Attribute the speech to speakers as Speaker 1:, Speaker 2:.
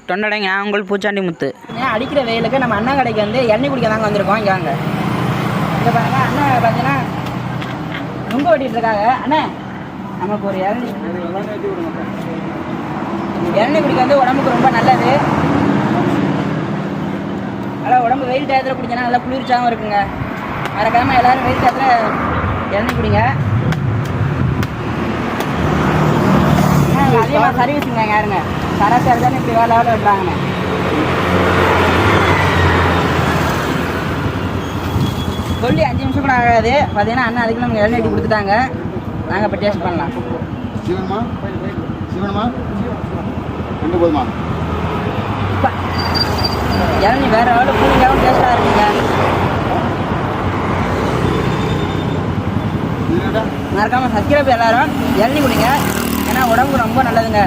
Speaker 1: தொண்டடைங்க நான் உங்கள் பூச்சாண்டி முத்து.
Speaker 2: ஏன் அடிக்கிற வெயிலுக்கு நம்ம அண்ணா கடைக்கு வந்து எண்ணெய் குடிக்க தாங்க வந்திருக்கோம். இங்கே வாங்க. இங்கே பாருங்க, அண்ணா பார்த்தீங்கன்னா நுங்க வெட்டிட்டு இருக்காங்க. அண்ணா நமக்கு ஒரு எண்ணெய் குடிக்க வந்து உடம்புக்கு ரொம்ப நல்லது. நல்லா உடம்பு வெயில் டயத்தில் குடிச்சனா நல்லா குளிர்ச்சியாகவும் இருக்குங்க. மறக்காமல் எல்லோரும் வெயில் டயத்தில் எண்ணெய் குடிங்க. அதிகமாக சர்வீஸுங்க யாருங்க சராசரி தானே இப்படி வேலை வெட்டுறாங்கண்ணே. சொல்லி 5 நிமிஷம் கூட ஆகாது. பார்த்தீங்கன்னா அண்ணா அதுக்கு நமக்கு எண்ணெய் வெட்டி கொடுத்துட்டாங்க. நாங்கள் இப்போ டேஸ்ட் பண்ணலாம். இளநீ வேறு எவ்வளோ கூலிங்காகவும் டேஸ்ட்டாக இருக்குங்க. மறக்காமல் சப்ஸ்கிரைப் எல்லாரும் இளநீ குடிங்க. ஏன்னா உடம்புக்கு ரொம்ப நல்லதுங்க.